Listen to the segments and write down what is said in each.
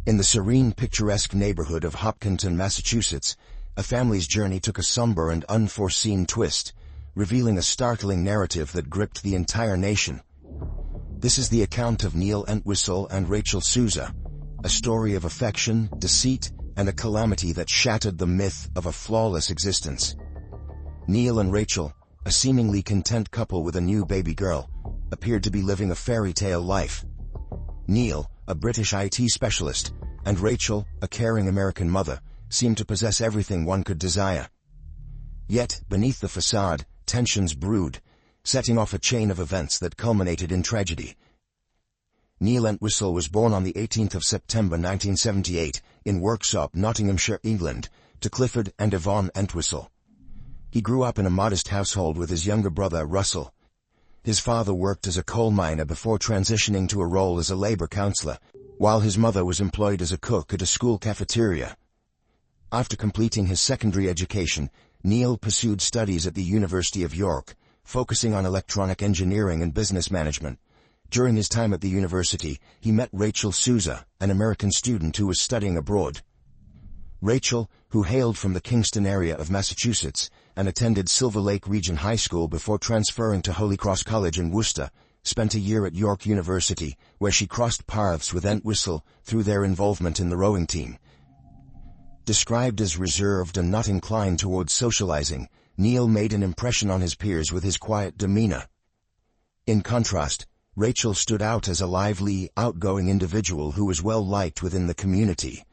In the serene, picturesque neighborhood of Hopkinton, Massachusetts, a family's journey took a somber and unforeseen twist, revealing a startling narrative that gripped the entire nation. This is the account of Neil Entwistle and Rachel Souza, a story of affection, deceit, and a calamity that shattered the myth of a flawless existence. Neil and Rachel, a seemingly content couple with a new baby girl, appeared to be living a fairy tale life. Neil, a British IT specialist, and Rachel, a caring American mother, seemed to possess everything one could desire. Yet, beneath the facade, tensions brewed, setting off a chain of events that culminated in tragedy. Neil Entwistle was born on the 18th of September 1978 in Worksop, Nottinghamshire, England, to Clifford and Yvonne Entwistle. He grew up in a modest household with his younger brother, Russell. His father worked as a coal miner before transitioning to a role as a labor counselor, while his mother was employed as a cook at a school cafeteria. After completing his secondary education, Neil pursued studies at the University of York, focusing on electronic engineering and business management. During his time at the university, he met Rachel Souza, an American student who was studying abroad. Rachel, who hailed from the Kingston area of Massachusetts and attended Silver Lake Region High School before transferring to Holy Cross College in Worcester, spent a year at York University, where she crossed paths with Entwistle through their involvement in the rowing team. Described as reserved and not inclined towards socializing, Neil made an impression on his peers with his quiet demeanor. In contrast, Rachel stood out as a lively, outgoing individual who was well-liked within the community.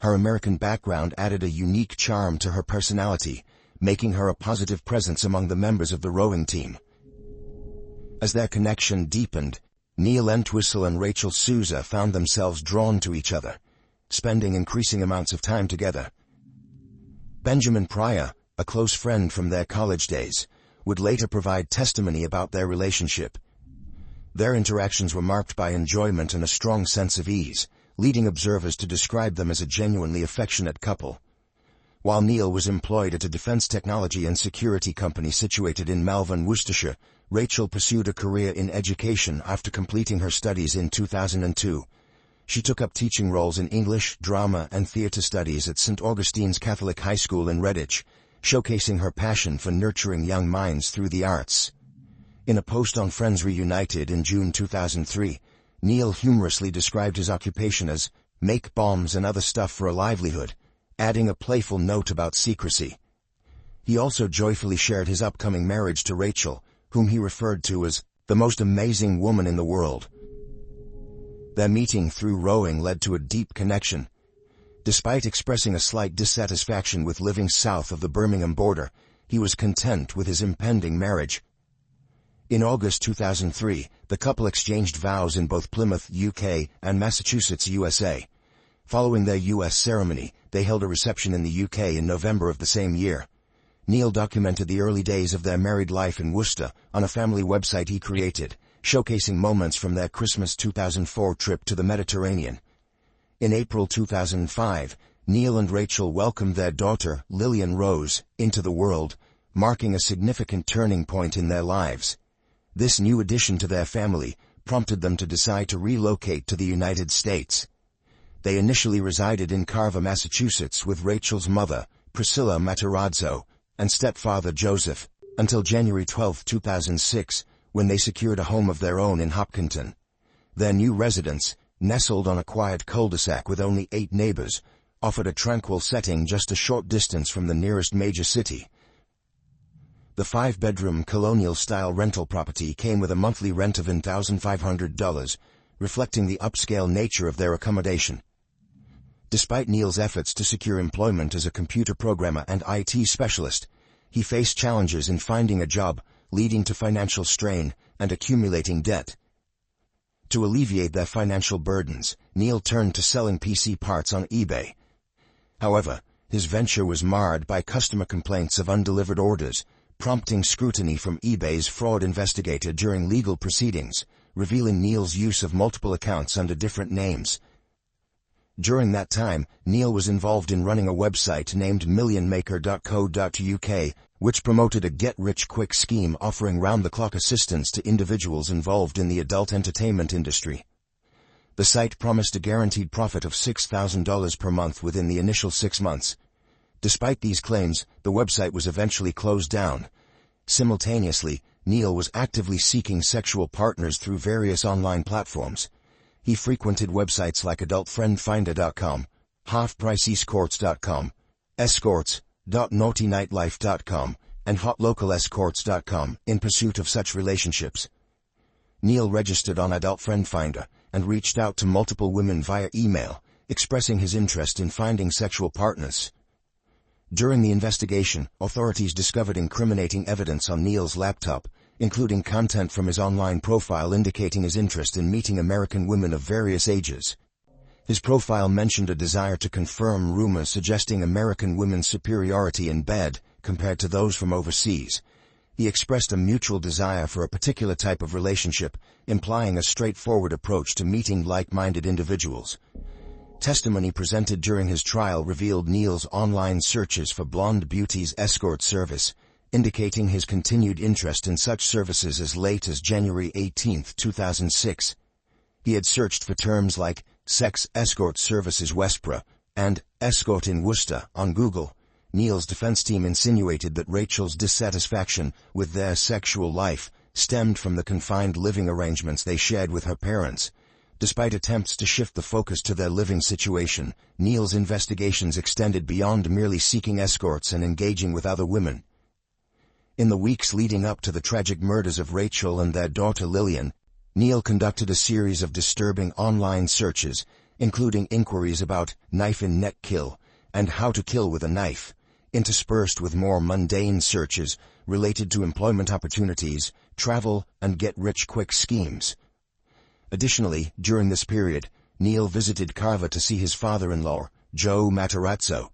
Her American background added a unique charm to her personality, making her a positive presence among the members of the rowing team. As their connection deepened, Neil Entwistle and Rachel Souza found themselves drawn to each other, spending increasing amounts of time together. Benjamin Pryor, a close friend from their college days, would later provide testimony about their relationship. Their interactions were marked by enjoyment and a strong sense of ease, leading observers to describe them as a genuinely affectionate couple. While Neil was employed at a defense technology and security company situated in Malvern, Worcestershire, Rachel pursued a career in education after completing her studies in 2002. She took up teaching roles in English, drama, and theatre studies at St. Augustine's Catholic High School in Redditch, showcasing her passion for nurturing young minds through the arts. In a post on Friends Reunited in June 2003, Neil humorously described his occupation as "make bombs and other stuff for a livelihood," adding a playful note about secrecy. He also joyfully shared his upcoming marriage to Rachel, whom he referred to as the most amazing woman in the world. Their meeting through rowing led to a deep connection. Despite expressing a slight dissatisfaction with living south of the Birmingham border, he was content with his impending marriage. In August 2003, the couple exchanged vows in both Plymouth, UK, and Massachusetts, USA. Following their U.S. ceremony, they held a reception in the UK in November of the same year. Neil documented the early days of their married life in Worcester on a family website he created, showcasing moments from their Christmas 2004 trip to the Mediterranean. In April 2005, Neil and Rachel welcomed their daughter, Lillian Rose, into the world, marking a significant turning point in their lives. This new addition to their family prompted them to decide to relocate to the United States. They initially resided in Carver, Massachusetts with Rachel's mother, Priscilla Matarazzo, and stepfather Joseph, until January 12, 2006, when they secured a home of their own in Hopkinton. Their new residence, nestled on a quiet cul-de-sac with only 8 neighbors, offered a tranquil setting just a short distance from the nearest major city. The 5-bedroom colonial-style rental property came with a monthly rent of $1,500, reflecting the upscale nature of their accommodation. Despite Neil's efforts to secure employment as a computer programmer and IT specialist, he faced challenges in finding a job, leading to financial strain and accumulating debt. To alleviate their financial burdens, Neil turned to selling PC parts on eBay. However, his venture was marred by customer complaints of undelivered orders, prompting scrutiny from eBay's fraud investigator during legal proceedings, revealing Neil's use of multiple accounts under different names. During that time, Neil was involved in running a website named millionmaker.co.uk, which promoted a get-rich-quick scheme offering round-the-clock assistance to individuals involved in the adult entertainment industry. The site promised a guaranteed profit of $6,000 per month within the initial 6 months. Despite these claims, the website was eventually closed down. Simultaneously, Neil was actively seeking sexual partners through various online platforms. He frequented websites like adultfriendfinder.com, halfpriceescorts.com, escorts.naughtynightlife.com, and hotlocalescorts.com in pursuit of such relationships. Neil registered on Adult Friend Finder and reached out to multiple women via email, expressing his interest in finding sexual partners. During the investigation, authorities discovered incriminating evidence on Neil's laptop, including content from his online profile indicating his interest in meeting American women of various ages. His profile mentioned a desire to confirm rumors suggesting American women's superiority in bed compared to those from overseas. He expressed a mutual desire for a particular type of relationship, implying a straightforward approach to meeting like-minded individuals. Testimony presented during his trial revealed Neil's online searches for Blonde Beauty's escort service, indicating his continued interest in such services as late as January 18, 2006. He had searched for terms like Sex Escort Services Westboro and Escort in Worcester on Google. Neil's defense team insinuated that Rachel's dissatisfaction with their sexual life stemmed from the confined living arrangements they shared with her parents. Despite attempts to shift the focus to their living situation, Neil's investigations extended beyond merely seeking escorts and engaging with other women. In the weeks leading up to the tragic murders of Rachel and their daughter Lillian, Neil conducted a series of disturbing online searches, including inquiries about knife-in-neck kill and how to kill with a knife, interspersed with more mundane searches related to employment opportunities, travel, and get-rich-quick schemes. Additionally, during this period, Neil visited Carver to see his father-in-law, Joe Matarazzo.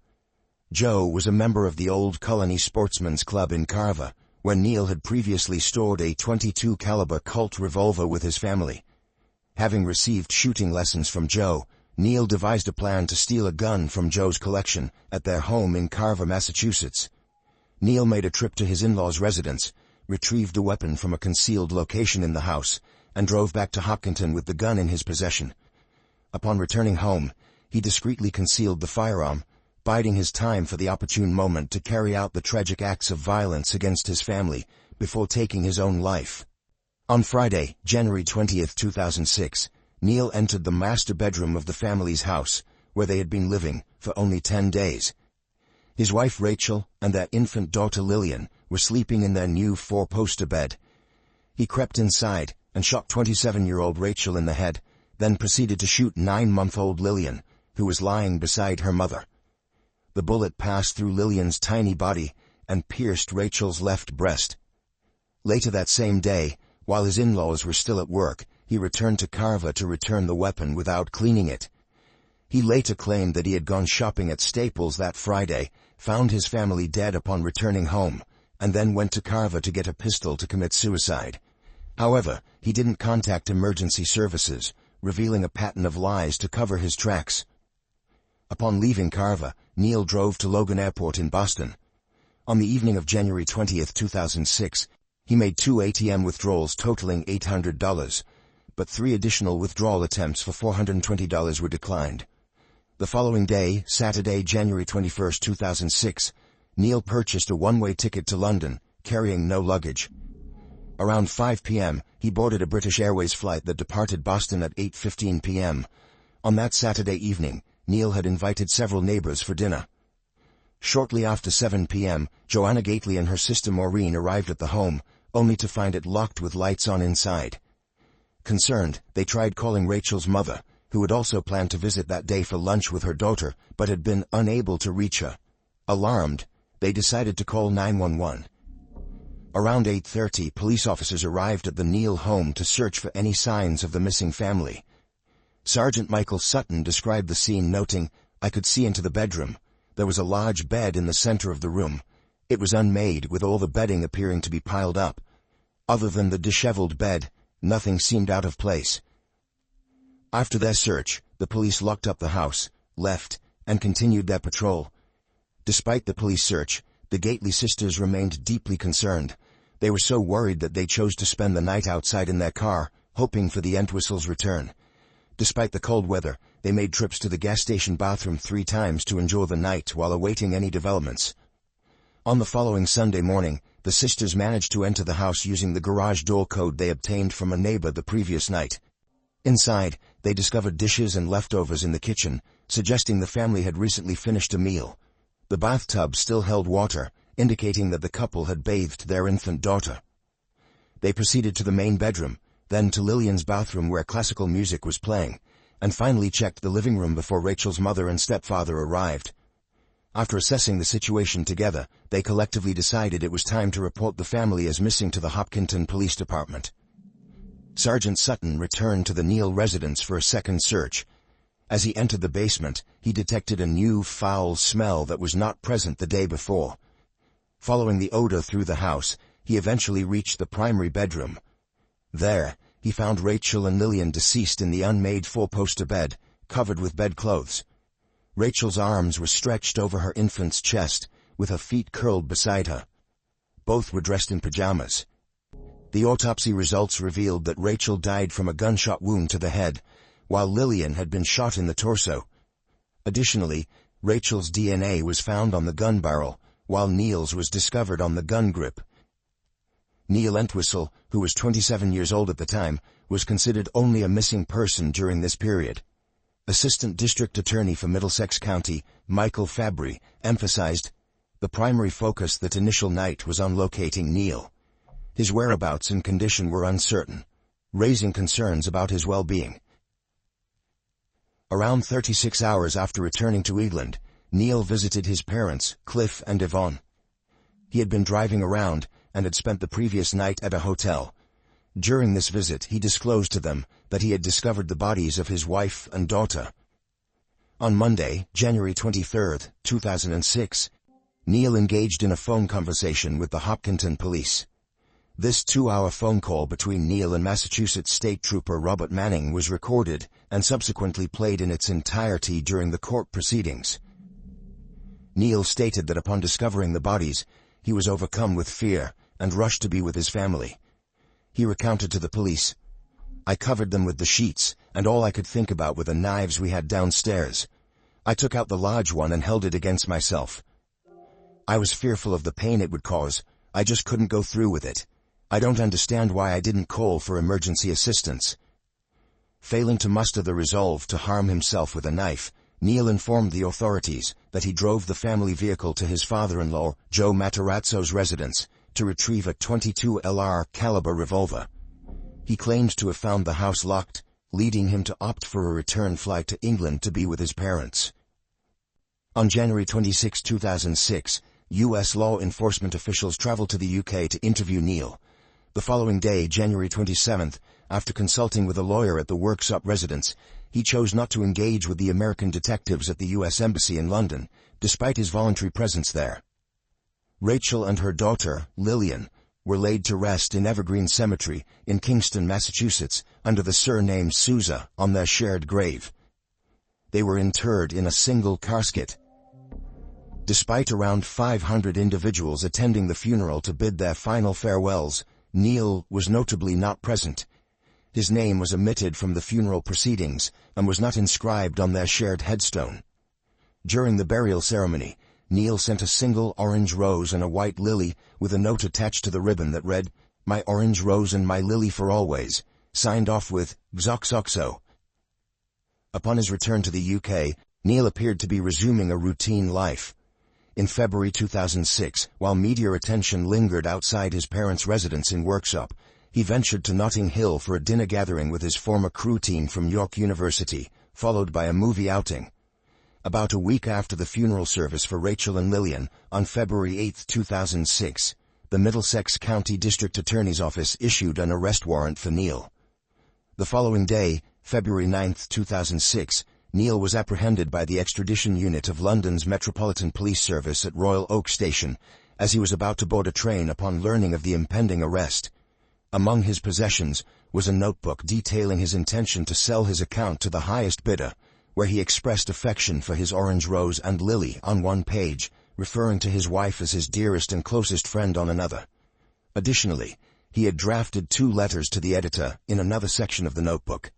Joe was a member of the Old Colony Sportsman's Club in Carver, where Neil had previously stored a .22 caliber Colt revolver with his family. Having received shooting lessons from Joe, Neil devised a plan to steal a gun from Joe's collection at their home in Carver, Massachusetts. Neil made a trip to his in-laws' residence, retrieved the weapon from a concealed location in the house, and drove back to Hopkinton with the gun in his possession. Upon returning home, he discreetly concealed the firearm, biding his time for the opportune moment to carry out the tragic acts of violence against his family before taking his own life. On Friday, January 20, 2006, Neil entered the master bedroom of the family's house, where they had been living for only 10 days. His wife Rachel and their infant daughter Lillian were sleeping in their new 4-poster bed. He crept inside and shot 27-year-old Rachel in the head, then proceeded to shoot 9-month-old Lillian, who was lying beside her mother. The bullet passed through Lillian's tiny body and pierced Rachel's left breast. Later that same day, while his in-laws were still at work, he returned to Carver to return the weapon without cleaning it. He later claimed that he had gone shopping at Staples that Friday, found his family dead upon returning home, and then went to Carver to get a pistol to commit suicide. However, he didn't contact emergency services, revealing a pattern of lies to cover his tracks. Upon leaving Carver, Neil drove to Logan Airport in Boston. On the evening of January 20, 2006, he made 2 ATM withdrawals totaling $800, but 3 additional withdrawal attempts for $420 were declined. The following day, Saturday, January 21, 2006, Neil purchased a one-way ticket to London, carrying no luggage. Around 5 p.m., he boarded a British Airways flight that departed Boston at 8:15 p.m. On that Saturday evening, Neil had invited several neighbors for dinner. Shortly after 7 p.m., Joanna Gately and her sister Maureen arrived at the home, only to find it locked with lights on inside. Concerned, they tried calling Rachel's mother, who had also planned to visit that day for lunch with her daughter, but had been unable to reach her. Alarmed, they decided to call 911. Around 8:30, police officers arrived at the Neil home to search for any signs of the missing family. Sergeant Michael Sutton described the scene, noting, "I could see into the bedroom. There was a large bed in the center of the room. It was unmade, with all the bedding appearing to be piled up. Other than the disheveled bed, nothing seemed out of place." After their search, the police locked up the house, left, and continued their patrol. Despite the police search, the Gately sisters remained deeply concerned. They were so worried that they chose to spend the night outside in their car, hoping for the Entwistles' return. Despite the cold weather, they made trips to the gas station bathroom 3 times to enjoy the night while awaiting any developments. On the following Sunday morning, the sisters managed to enter the house using the garage door code they obtained from a neighbor the previous night. Inside, they discovered dishes and leftovers in the kitchen, suggesting the family had recently finished a meal. The bathtub still held water, indicating that the couple had bathed their infant daughter. They proceeded to the main bedroom, then to Lillian's bathroom where classical music was playing, and finally checked the living room before Rachel's mother and stepfather arrived. After assessing the situation together, they collectively decided it was time to report the family as missing to the Hopkinton Police Department. Sergeant Sutton returned to the Neal residence for a second search. As he entered the basement, he detected a new, foul smell that was not present the day before. Following the odor through the house, he eventually reached the primary bedroom. There, he found Rachel and Lillian deceased in the unmade 4-poster bed, covered with bedclothes. Rachel's arms were stretched over her infant's chest, with her feet curled beside her. Both were dressed in pajamas. The autopsy results revealed that Rachel died from a gunshot wound to the head, while Lillian had been shot in the torso. Additionally, Rachel's DNA was found on the gun barrel, while Neal's was discovered on the gun grip. Neal Entwistle, who was 27 years old at the time, was considered only a missing person during this period. Assistant District Attorney for Middlesex County, Michael Fabry, emphasized, the primary focus that initial night was on locating Neal. His whereabouts and condition were uncertain, raising concerns about his well-being. Around 36 hours after returning to England, Neal visited his parents, Cliff and Yvonne. He had been driving around and had spent the previous night at a hotel. During this visit, he disclosed to them that he had discovered the bodies of his wife and daughter. On Monday, January 23, 2006, Neal engaged in a phone conversation with the Hopkinton police. This 2-hour phone call between Neal and Massachusetts State Trooper Robert Manning was recorded and subsequently played in its entirety during the court proceedings. Neal stated that upon discovering the bodies, he was overcome with fear and rushed to be with his family. He recounted to the police, "I covered them with the sheets, and all I could think about were the knives we had downstairs. I took out the large one and held it against myself. I was fearful of the pain it would cause. I just couldn't go through with it. I don't understand why I didn't call for emergency assistance." Failing to muster the resolve to harm himself with a knife, Neal informed the authorities that he drove the family vehicle to his father-in-law, Joe Matarazzo's residence, to retrieve a .22 LR caliber revolver. He claimed to have found the house locked, leading him to opt for a return flight to England to be with his parents. On January 26, 2006, U.S. law enforcement officials traveled to the UK to interview Neal. The following day, January 27th, after consulting with a lawyer at the Worksop residence, he chose not to engage with the American detectives at the U.S. Embassy in London, despite his voluntary presence there. Rachel and her daughter, Lillian, were laid to rest in Evergreen Cemetery in Kingston, Massachusetts, under the surname Souza on their shared grave. They were interred in a single casket. Despite around 500 individuals attending the funeral to bid their final farewells, Neal was notably not present. His name was omitted from the funeral proceedings and was not inscribed on their shared headstone. During the burial ceremony, Neal sent a single orange rose and a white lily with a note attached to the ribbon that read, "My orange rose and my lily for always," signed off with XOXOXO. Upon his return to the UK, Neal appeared to be resuming a routine life. In February 2006, while media attention lingered outside his parents' residence in Worksop, he ventured to Notting Hill for a dinner gathering with his former crew team from York University, followed by a movie outing. About a week after the funeral service for Rachel and Lillian, on February 8, 2006, the Middlesex County District Attorney's Office issued an arrest warrant for Neal. The following day, February 9, 2006, Neal was apprehended by the extradition unit of London's Metropolitan Police Service at Royal Oak Station as he was about to board a train upon learning of the impending arrest. Among his possessions was a notebook detailing his intention to sell his account to the highest bidder, where he expressed affection for his orange rose and lily on one page, referring to his wife as his dearest and closest friend on another. Additionally, he had drafted 2 letters to the editor in another section of the notebook.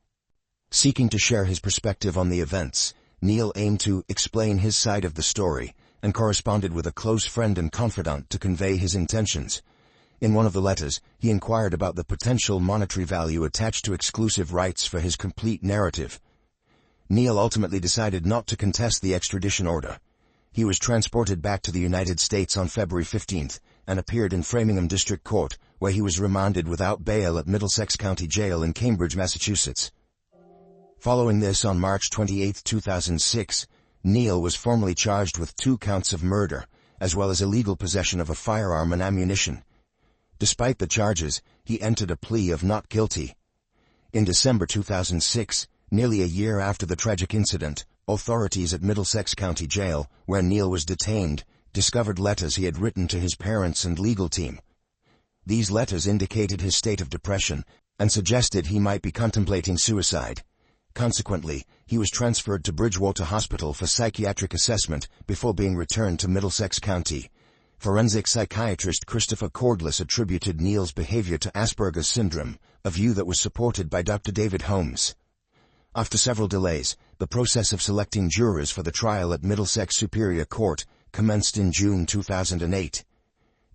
Seeking to share his perspective on the events, Neil aimed to explain his side of the story and corresponded with a close friend and confidant to convey his intentions. In one of the letters, he inquired about the potential monetary value attached to exclusive rights for his complete narrative. Neil ultimately decided not to contest the extradition order. He was transported back to the United States on February 15th and appeared in Framingham District Court, where he was remanded without bail at Middlesex County Jail in Cambridge, Massachusetts. Following this, on March 28, 2006, Neil was formally charged with 2 counts of murder, as well as illegal possession of a firearm and ammunition. Despite the charges, he entered a plea of not guilty. In December 2006, nearly a year after the tragic incident, authorities at Middlesex County Jail, where Neil was detained, discovered letters he had written to his parents and legal team. These letters indicated his state of depression and suggested he might be contemplating suicide. Consequently, he was transferred to Bridgewater Hospital for psychiatric assessment before being returned to Middlesex County. Forensic psychiatrist Christopher Cordless attributed Neil's behavior to Asperger's syndrome, a view that was supported by Dr. David Holmes. After several delays, the process of selecting jurors for the trial at Middlesex Superior Court commenced in June 2008.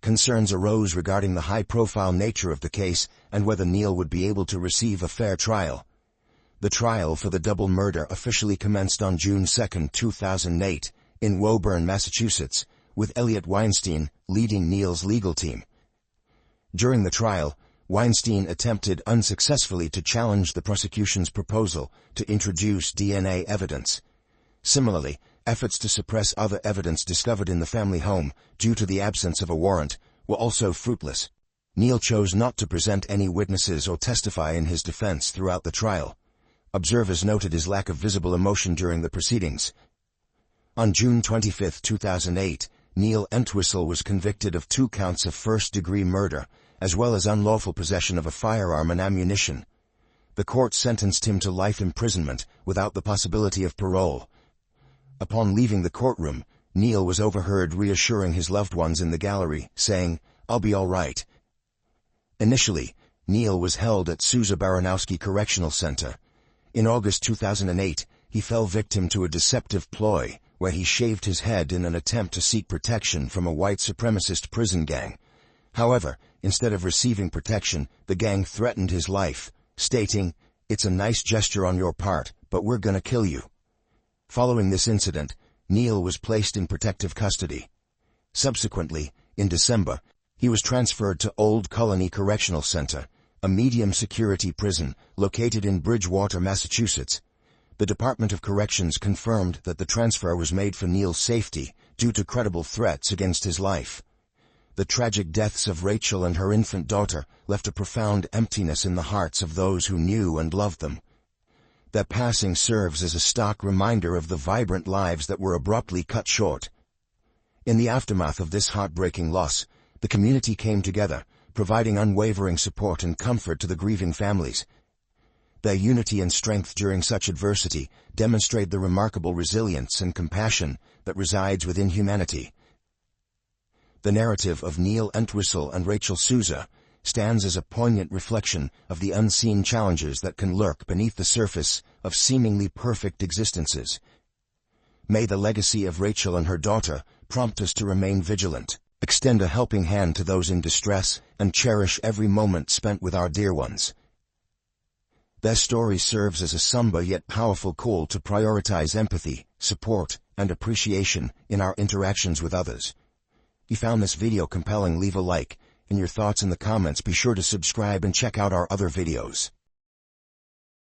Concerns arose regarding the high-profile nature of the case and whether Neil would be able to receive a fair trial. The trial for the double murder officially commenced on June 2, 2008, in Woburn, Massachusetts, with Elliot Weinstein leading Neil's legal team. During the trial, Weinstein attempted unsuccessfully to challenge the prosecution's proposal to introduce DNA evidence. Similarly, efforts to suppress other evidence discovered in the family home due to the absence of a warrant were also fruitless. Neil chose not to present any witnesses or testify in his defense throughout the trial. Observers noted his lack of visible emotion during the proceedings. On June 25, 2008, Neil Entwistle was convicted of 2 counts of first-degree murder, as well as unlawful possession of a firearm and ammunition. The court sentenced him to life imprisonment without the possibility of parole. Upon leaving the courtroom, Neil was overheard reassuring his loved ones in the gallery, saying, "I'll be all right." Initially, Neil was held at Sousa Baranowski Correctional Center. In August 2008, he fell victim to a deceptive ploy where he shaved his head in an attempt to seek protection from a white supremacist prison gang. However, instead of receiving protection, the gang threatened his life, stating, "It's a nice gesture on your part, but we're gonna kill you." Following this incident, Neil was placed in protective custody. Subsequently, in December, he was transferred to Old Colony Correctional Center, a medium-security prison located in Bridgewater, Massachusetts. The Department of Corrections confirmed that the transfer was made for Neil's safety due to credible threats against his life. The tragic deaths of Rachel and her infant daughter left a profound emptiness in the hearts of those who knew and loved them. Their passing serves as a stark reminder of the vibrant lives that were abruptly cut short. In the aftermath of this heartbreaking loss, the community came together, providing unwavering support and comfort to the grieving families. Their unity and strength during such adversity demonstrate the remarkable resilience and compassion that resides within humanity. The narrative of Neil Entwistle and Rachel Sousa stands as a poignant reflection of the unseen challenges that can lurk beneath the surface of seemingly perfect existences. May the legacy of Rachel and her daughter prompt us to remain vigilant, extend a helping hand to those in distress, and cherish every moment spent with our dear ones. Their story serves as a somber yet powerful call to prioritize empathy, support, and appreciation in our interactions with others. If you found this video compelling, leave a like, and your thoughts in the comments. Be sure to subscribe and check out our other videos.